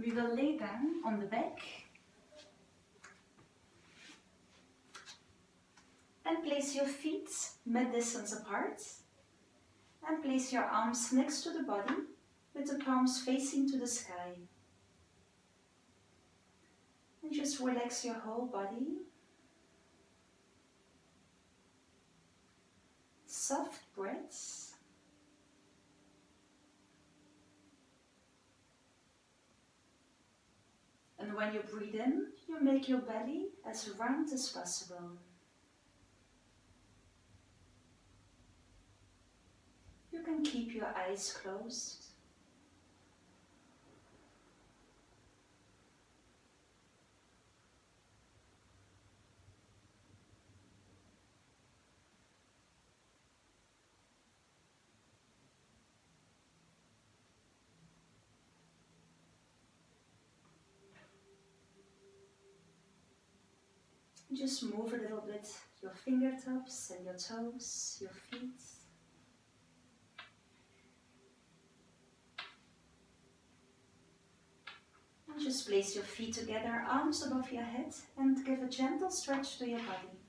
We will lay down on the back and place your feet mid-distance apart and place your arms next to the body with the palms facing to the sky. And just relax your whole body. Soft breaths. And when you breathe in, you make your belly as round as possible. You can keep your eyes closed. Just move a little bit your fingertips and your toes, your feet. And just place your feet together, arms above your head, and give a gentle stretch to your body.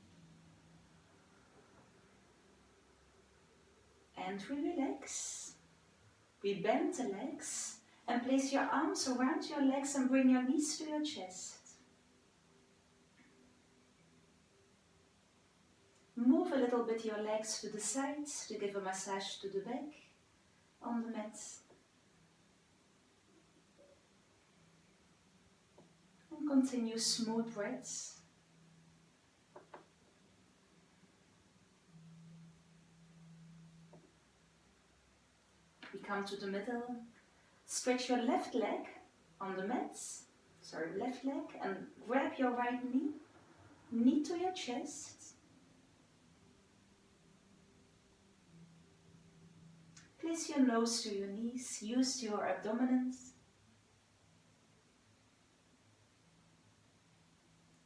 And we relax. We bend the legs and place your arms around your legs and bring your knees to your chest. Move a little bit your legs to the sides to give a massage to the back on the mat. And continue smooth breaths. We come to the middle. Stretch your left leg on the mat. Left leg, and grab your right knee to your chest. Place your nose to your knees, use your abdominals.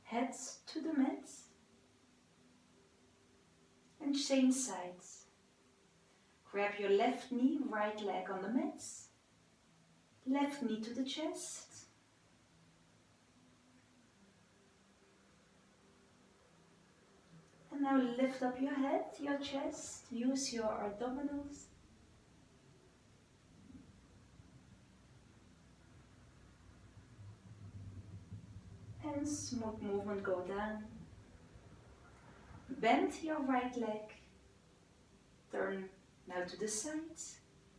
Head to the mat. And change sides. Grab your left knee, right leg on the mat. Left knee to the chest. And now lift up your head, your chest, use your abdominals. And smooth movement, go down. Bend your right leg. Turn now to the side.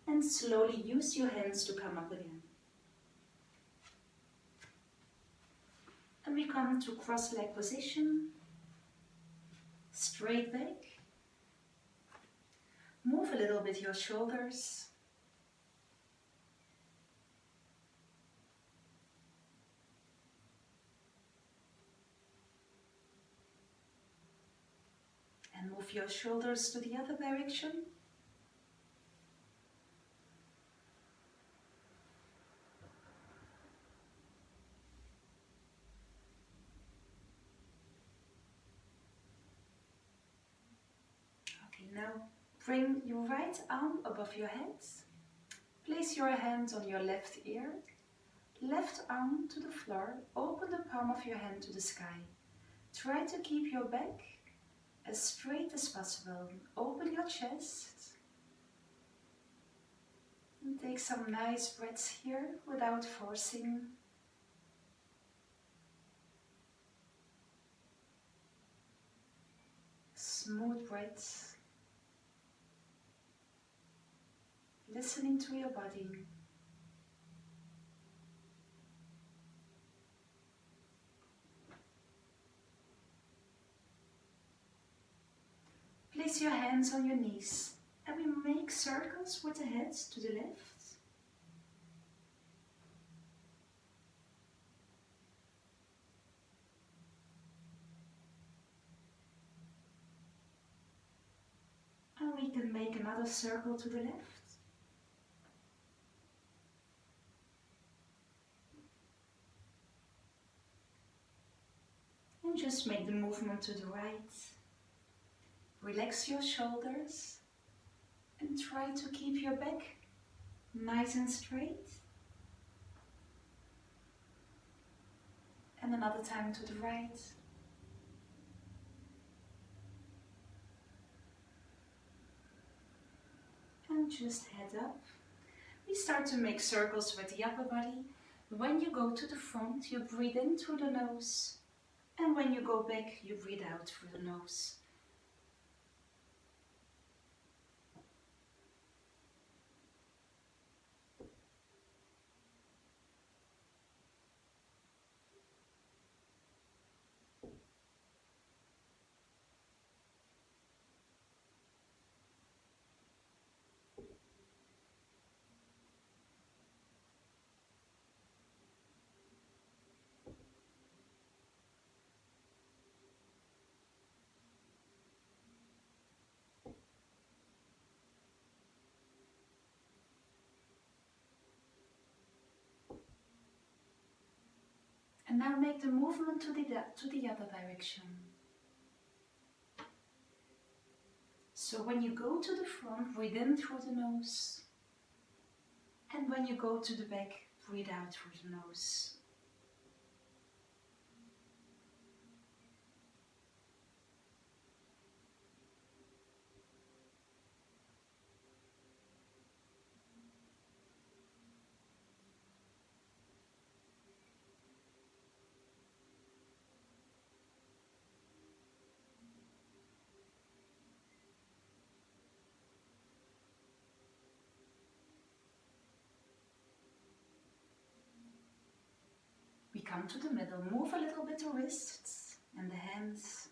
And slowly use your hands to come up again. And we come to cross leg position. Straight back. Move a little bit your shoulders. And move your shoulders to the other direction. Okay, now bring your right arm above your head. Place your hand on your left ear. Left arm to the floor. Open the palm of your hand to the sky. Try to keep your back as straight as possible. Open your chest. And take some nice breaths here without forcing. Smooth breaths. Listening to your body. Place your hands on your knees and we make circles with the head to the left. And we can make another circle to the left. And just make the movement to the right. Relax your shoulders and try to keep your back nice and straight. And another time to the right. And just head up. We start to make circles with the upper body. When you go to the front, you breathe in through the nose. And when you go back, you breathe out through the nose. And now make the movement to the other direction. So when you go to the front, breathe in through the nose. And when you go to the back, breathe out through the nose. We come to the middle. Move a little bit the wrists and the hands.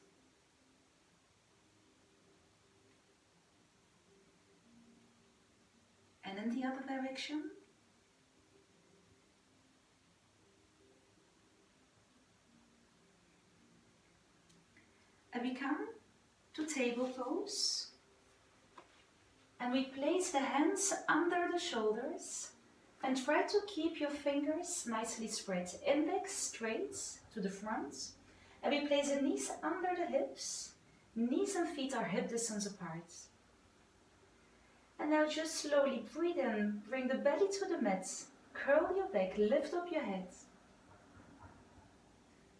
And in the other direction. And we come to table pose. And we place the hands under the shoulders. And try to keep your fingers nicely spread. Index straight to the front. And we place the knees under the hips. Knees and feet are hip distance apart. And now just slowly breathe in. Bring the belly to the mat. Curl your back. Lift up your head.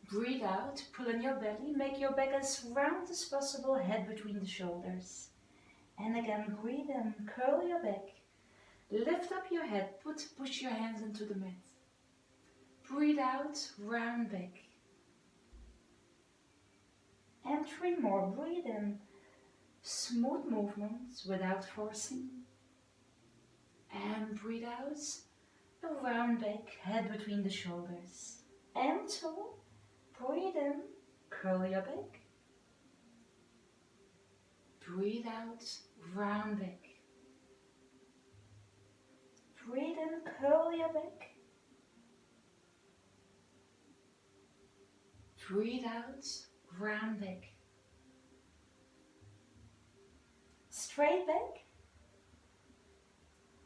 Breathe out. Pull in your belly. Make your back as round as possible. Head between the shoulders. And again, breathe in. Curl your back. Lift up your head, push your hands into the mat. Breathe out, round back. And 3 more, breathe in. Smooth movements without forcing. And breathe out, a round back, head between the shoulders. And 2, breathe in, curl your back. Breathe out, round back. Breathe in, curl your back. Breathe out, round back. Straight back.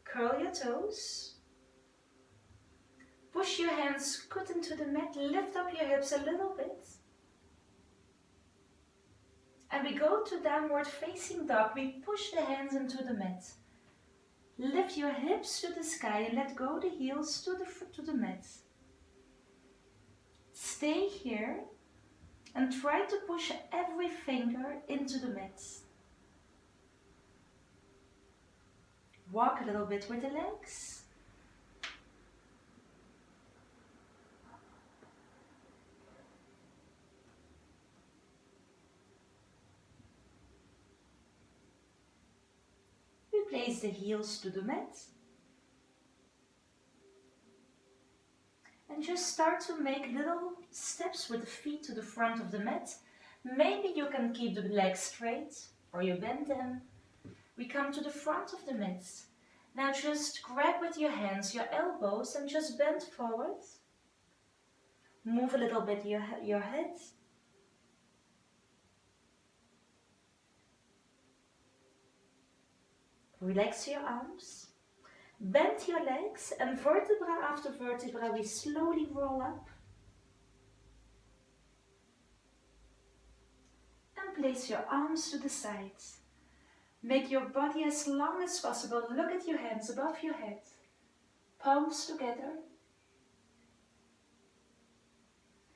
Curl your toes. Push your hands good into the mat. Lift up your hips a little bit. And we go to downward facing dog. We push the hands into the mat. Lift your hips to the sky and let go the heels to the mat. Stay here and try to push every finger into the mat. Walk a little bit with the legs. Place the heels to the mat. And just start to make little steps with the feet to the front of the mat. Maybe you can keep the legs straight or you bend them. We come to the front of the mat. Now just grab with your hands your elbows and just bend forward. Move a little bit your head. Relax your arms, bend your legs, and vertebra after vertebra we slowly roll up. And place your arms to the sides. Make your body as long as possible. Look at your hands above your head. Palms together.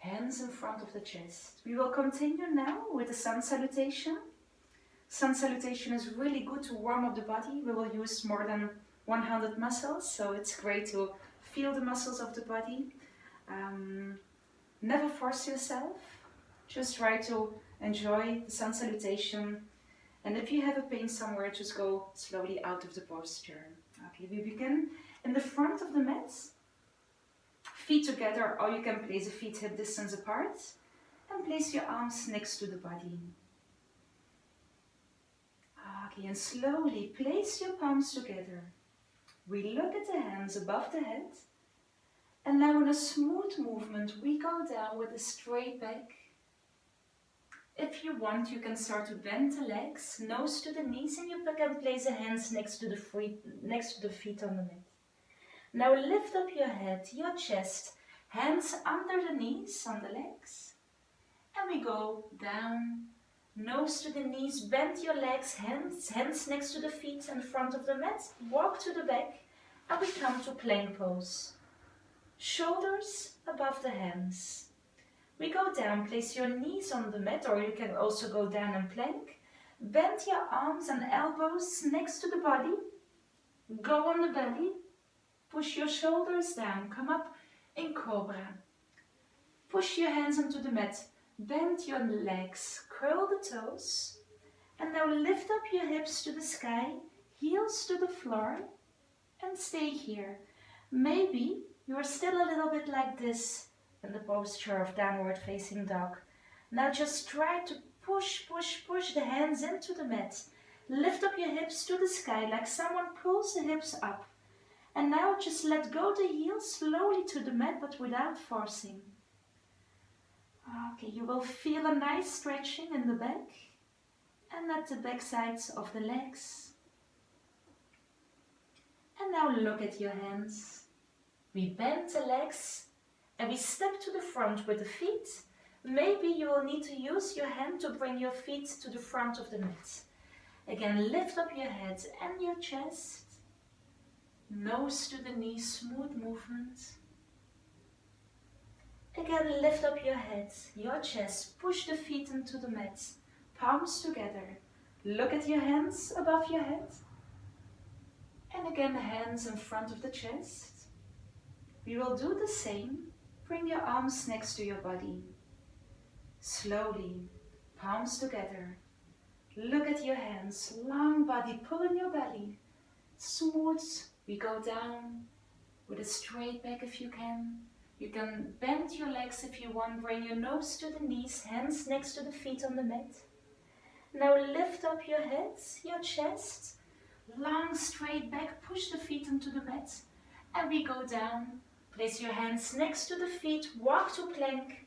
Hands in front of the chest. We will continue now with the sun salutation. Sun salutation is really good to warm up the body. We will use more than 100 muscles, so it's great to feel the muscles of the body. Never force yourself. Just try to enjoy the sun salutation. And if you have a pain somewhere, just go slowly out of the posture. Okay, we begin in the front of the mat. Feet together, or you can place the feet hip distance apart. And place your arms next to the body. Okay, and slowly place your palms together. We look at the hands above the head. And now in a smooth movement, we go down with a straight back. If you want, you can start to bend the legs, nose to the knees, and you can place the hands next to the feet on the mat. Now lift up your head, your chest, hands under the knees, on the legs. And we go down, nose to the knees, bend your legs, hands next to the feet in front of the mat, walk to the back, and we come to plank pose. Shoulders above the hands. We go down, place your knees on the mat, or you can also go down and plank. Bend your arms and elbows next to the body. Go on the belly. Push your shoulders down. Come up in cobra. Push your hands onto the mat. Bend your legs. Curl the toes. And now lift up your hips to the sky. Heels to the floor. And stay here. Maybe you are still a little bit like this in the posture of downward facing dog. Now just try to push the hands into the mat. Lift up your hips to the sky like someone pulls the hips up. And now just let go the heels slowly to the mat, but without forcing. Okay, you will feel a nice stretching in the back and at the back sides of the legs. And now look at your hands. We bend the legs and we step to the front with the feet. Maybe you will need to use your hand to bring your feet to the front of the mat. Again, lift up your head and your chest. Nose to the knee, smooth movement. Again, lift up your head, your chest. Push the feet into the mat. Palms together. Look at your hands above your head. And again, hands in front of the chest. We will do the same. Bring your arms next to your body. Slowly, palms together. Look at your hands, long body, pull in your belly. Smooth, we go down with a straight back if you can. You can bend your legs if you want, bring your nose to the knees, hands next to the feet on the mat. Now lift up your head, your chest, long straight back, push the feet into the mat. And we go down. Place your hands next to the feet, walk to plank,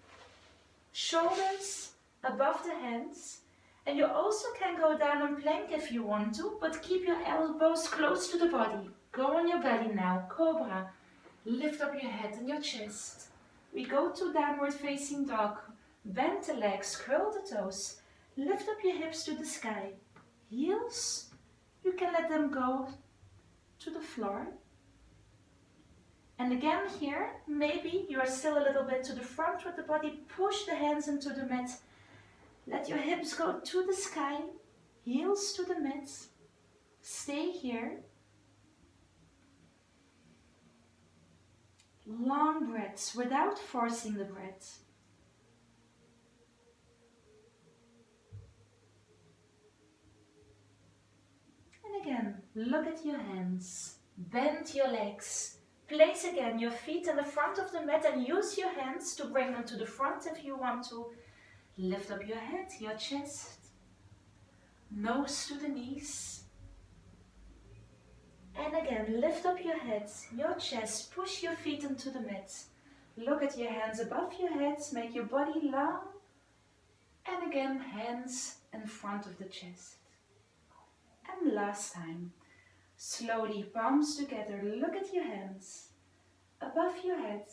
shoulders above the hands. And you also can go down and plank if you want to, but keep your elbows close to the body. Go on your belly now, cobra. Lift up your head and your chest. We go to downward facing dog. Bend the legs, curl the toes. Lift up your hips to the sky. Heels, you can let them go to the floor. And again here, maybe you are still a little bit to the front with the body. Push the hands into the mat. Let your hips go to the sky. Heels to the mat. Stay here. Long breaths without forcing the breath. And again, look at your hands. Bend your legs. Place again your feet in the front of the mat and use your hands to bring them to the front if you want to. Lift up your head, your chest, nose to the knees. And again, lift up your head, your chest, push your feet into the mat. Look at your hands above your head, make your body long. And again, hands in front of the chest. And last time. Slowly, palms together, look at your hands. Above your head,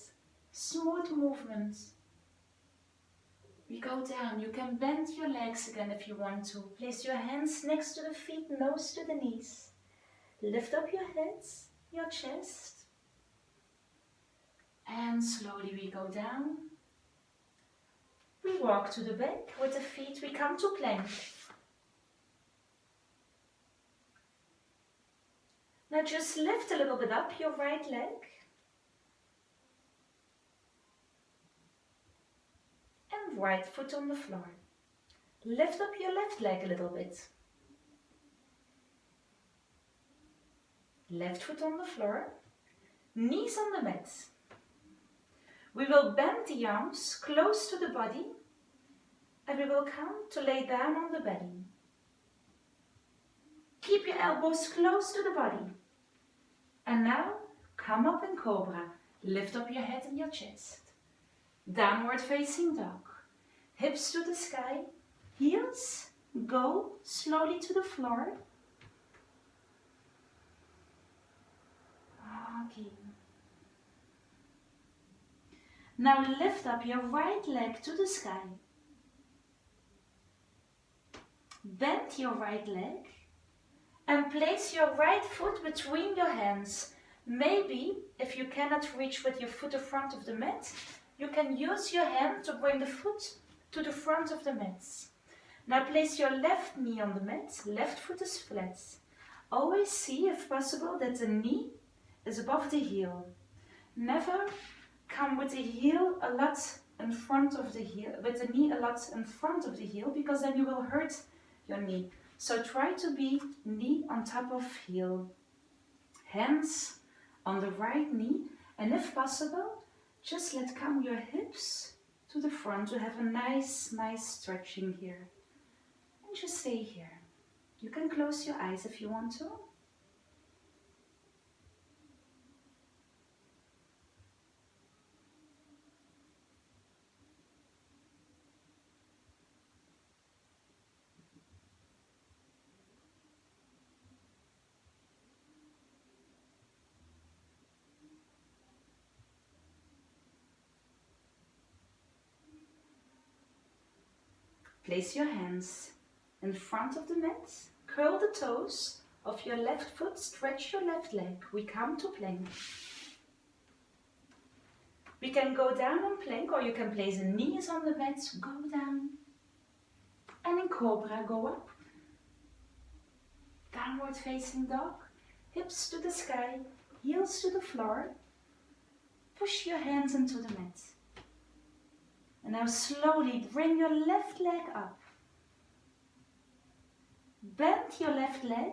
smooth movement. We go down, you can bend your legs again if you want to. Place your hands next to the feet, nose to the knees. Lift up your head, your chest. And slowly we go down. We walk to the back with the feet, we come to plank. Now just lift a little bit up your right leg. And right foot on the floor. Lift up your left leg a little bit. Left foot on the floor. Knees on the mat. We will bend the arms close to the body. And we will come to lay down on the belly. Keep your elbows close to the body. And now, come up in Cobra. Lift up your head and your chest. Downward facing dog. Hips to the sky. Heels go slowly to the floor. Okay. Now lift up your right leg to the sky. Bend your right leg and place your right foot between your hands. Maybe, if you cannot reach with your foot the front of the mat, you can use your hand to bring the foot to the front of the mat. Now place your left knee on the mat, left foot is flat. Always see, if possible, that the knee is above the heel. Never come with the heel a lot in front of the heel, with the knee a lot in front of the heel, because then you will hurt your knee. So try to be knee on top of heel. Hands on the right knee, and if possible, just let come your hips to the front to have a nice stretching here. And just stay here. You can close your eyes if you want to. Place your hands in front of the mat. Curl the toes of your left foot. Stretch your left leg. We come to plank. We can go down on plank, or you can place the knees on the mat. Go down. And in Cobra, go up. Downward facing dog. Hips to the sky. Heels to the floor. Push your hands into the mat. And now slowly bring your left leg up. Bend your left leg.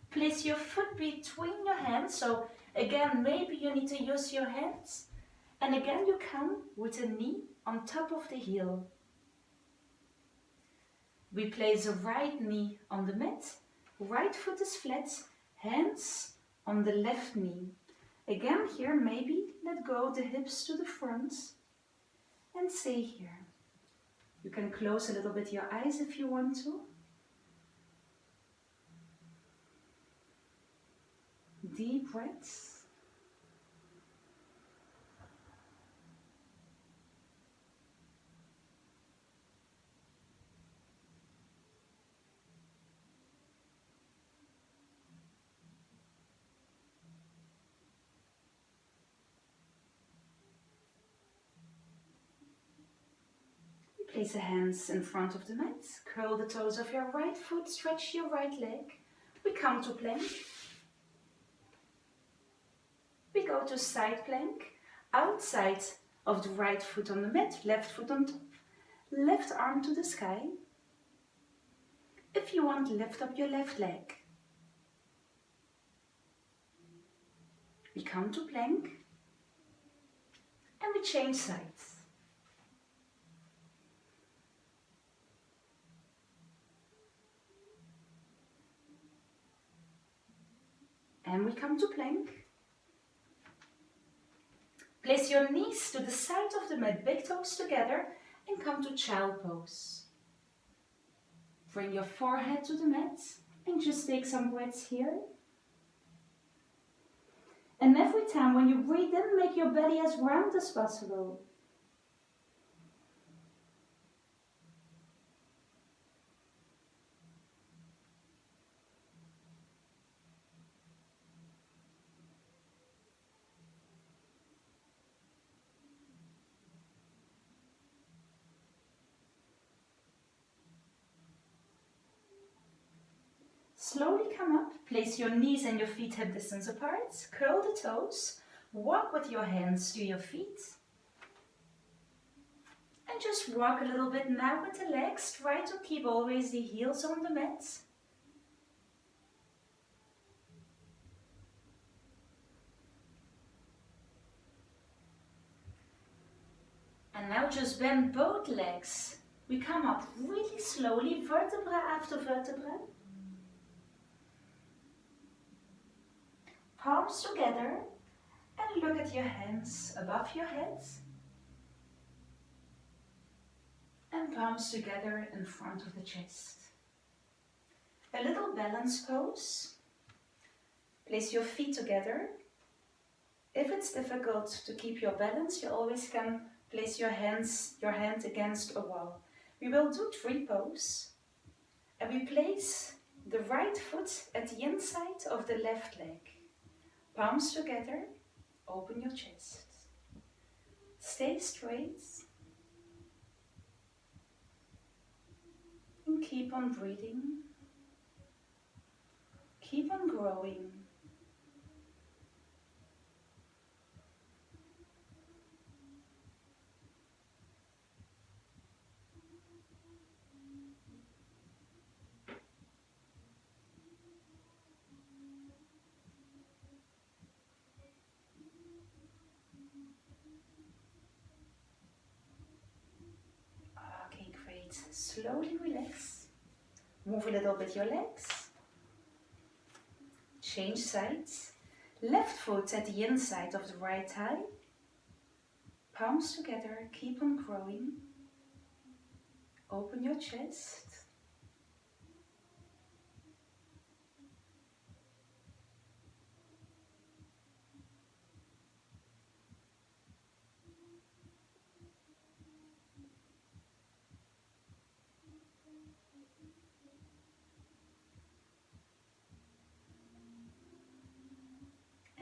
Place your foot between your hands. So again, maybe you need to use your hands. And again, you come with a knee on top of the heel. We place the right knee on the mat. Right foot is flat. Hands on the left knee. Again, here maybe let go the hips to the front. And stay here. You can close a little bit your eyes if you want to. Deep breaths. Place the hands in front of the mat. Curl the toes of your right foot. Stretch your right leg. We come to plank. We go to side plank. Outside of the right foot on the mat. Left foot on top. Left arm to the sky. If you want, lift up your left leg. We come to plank. And we change sides. And we come to plank. Place your knees to the side of the mat, big toes together, and come to child pose. Bring your forehead to the mat and just take some breaths here. And every time when you breathe in, make your belly as round as possible. Slowly come up, place your knees and your feet hip distance apart, curl the toes, walk with your hands to your feet. And just walk a little bit now with the legs, try to keep always the heels on the mat. And now just bend both legs. We come up really slowly, vertebra after vertebra. Palms together and look at your hands above your head. And palms together in front of the chest. A little balance pose. Place your feet together. If it's difficult to keep your balance, you always can place your hand against a wall. We will do tree pose. And we place the right foot at the inside of the left leg. Palms together, open your chest. Stay straight. And keep on breathing. Keep on growing. Okay, great. Slowly relax. Move a little bit your legs. Change sides. Left foot at the inside of the right thigh. Palms together, keep on growing. Open your chest.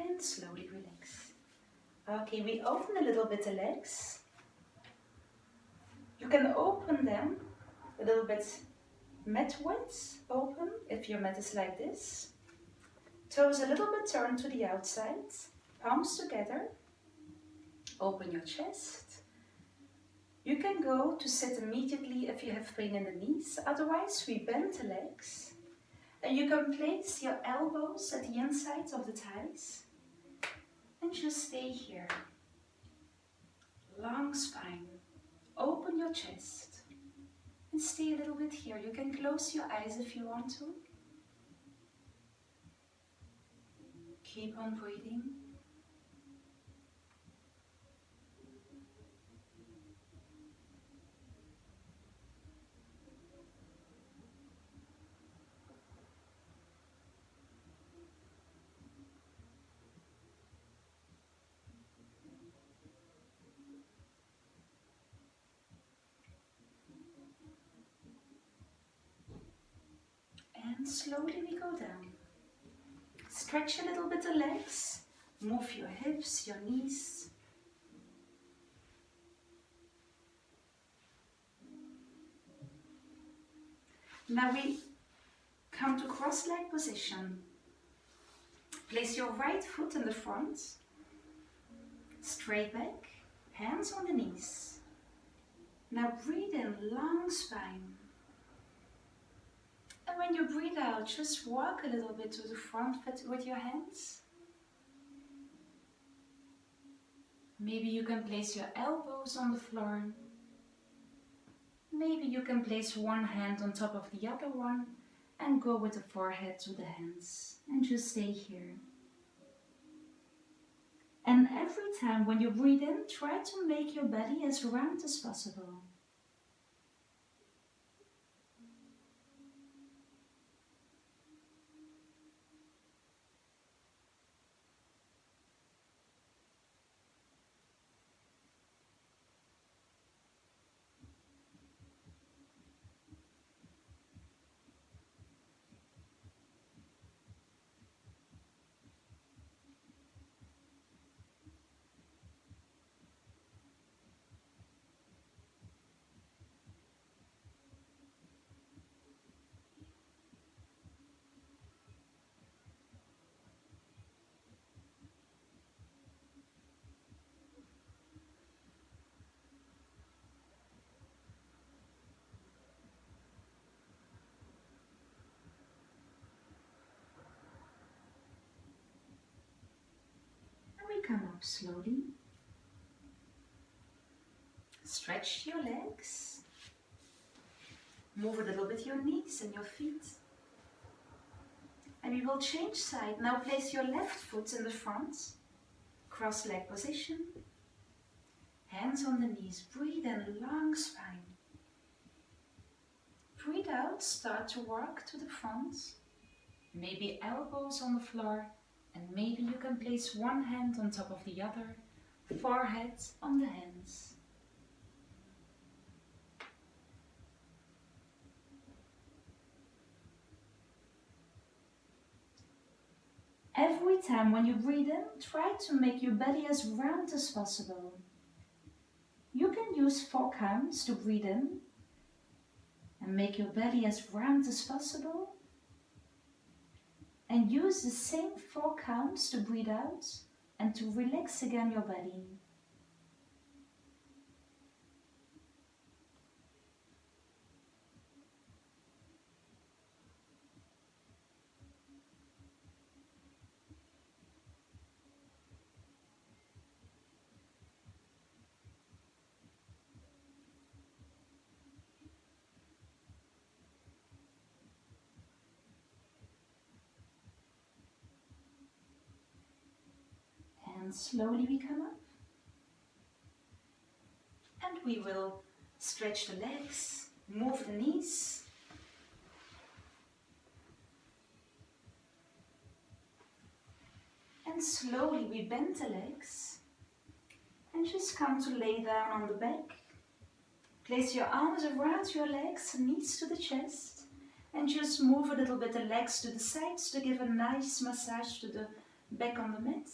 And slowly relax. Okay, we open a little bit the legs. You can open them a little bit mat-wise, open, if your mat is like this. Toes a little bit turned to the outside, palms together, open your chest. You can go to sit immediately if you have pain in the knees, otherwise we bend the legs. And you can place your elbows at the inside of the thighs and just stay here. Long spine, open your chest and stay a little bit here. You can close your eyes if you want to. Keep on breathing. And slowly we go down. Stretch a little bit the legs. Move your hips, your knees. Now we come to cross-leg position. Place your right foot in the front. Straight back, hands on the knees. Now breathe in, long spine. And when you breathe out, just walk a little bit to the front with your hands. Maybe you can place your elbows on the floor. Maybe you can place one hand on top of the other one and go with the forehead to the hands. And just stay here. And every time when you breathe in, try to make your belly as round as possible. up slowly. Stretch your legs. Move a little bit your knees and your feet. And we will change side. Now place your left foot in the front. Cross leg position. Hands on the knees. Breathe in, long spine. Breathe out, start to walk to the front. Maybe elbows on the floor. And maybe you can place one hand on top of the other. Forehead on the hands. Every time when you breathe in, try to make your belly as round as possible. You can use 4 counts to breathe in and make your belly as round as possible. And use the same 4 counts to breathe out and to relax again your belly. And slowly we come up. And we will stretch the legs, move the knees. And slowly we bend the legs. And just come to lay down on the back. Place your arms around your legs, knees to the chest. And just move a little bit the legs to the sides to give a nice massage to the back on the mat.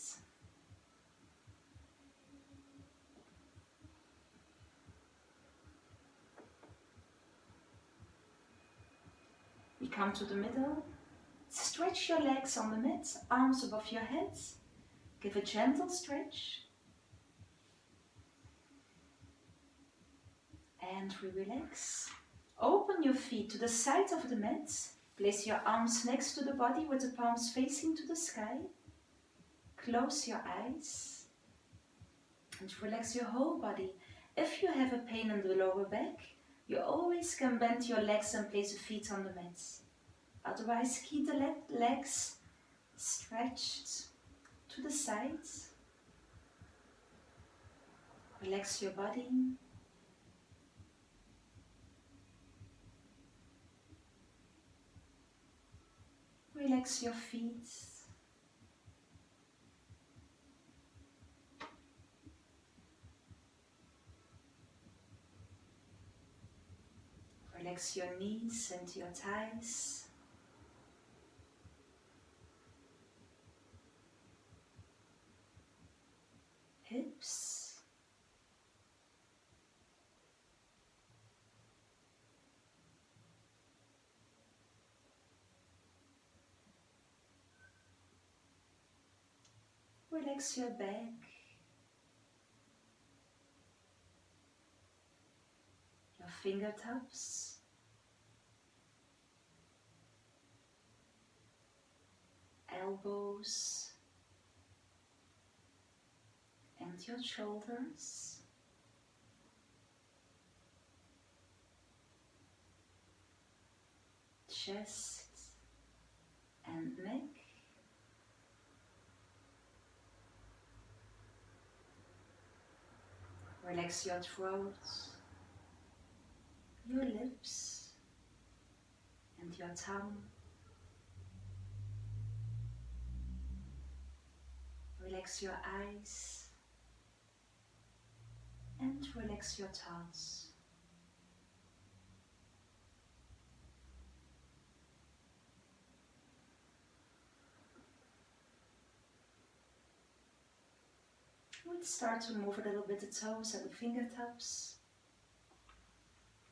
We come to the middle. Stretch your legs on the mat, arms above your head. Give a gentle stretch. And we relax. Open your feet to the side of the mat. Place your arms next to the body with the palms facing to the sky. Close your eyes. And relax your whole body. If you have a pain in the lower back, you always can bend your legs and place the feet on the mat. Otherwise, keep the legs stretched to the sides. Relax your body. Relax your feet. Relax your knees and your thighs. Hips. Relax your back. Your fingertips. Elbows. And your shoulders. Chest and neck. Relax your throat, your lips and your tongue. Relax your eyes and relax your thoughts. We'll start to move a little bit the toes and the fingertips.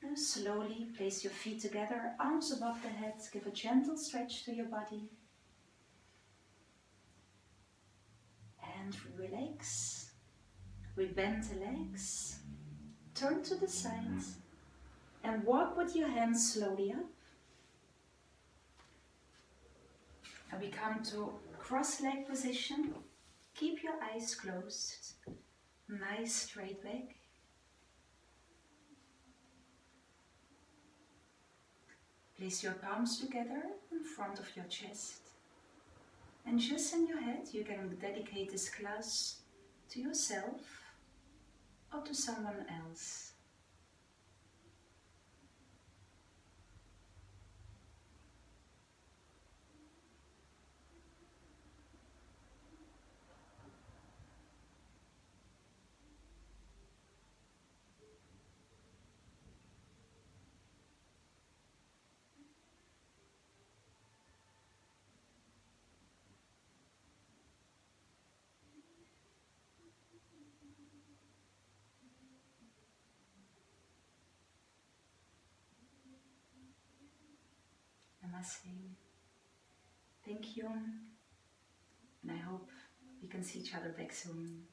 Now slowly place your feet together, arms above the head, give a gentle stretch to your body. And we relax. We bend the legs, turn to the side and walk with your hands slowly up. And we come to cross leg position. Keep your eyes closed, nice straight back. Place your palms together in front of your chest. And just in your head, you can dedicate this class to yourself or to someone else. Namaste. Thank you. And I hope we can see each other back soon.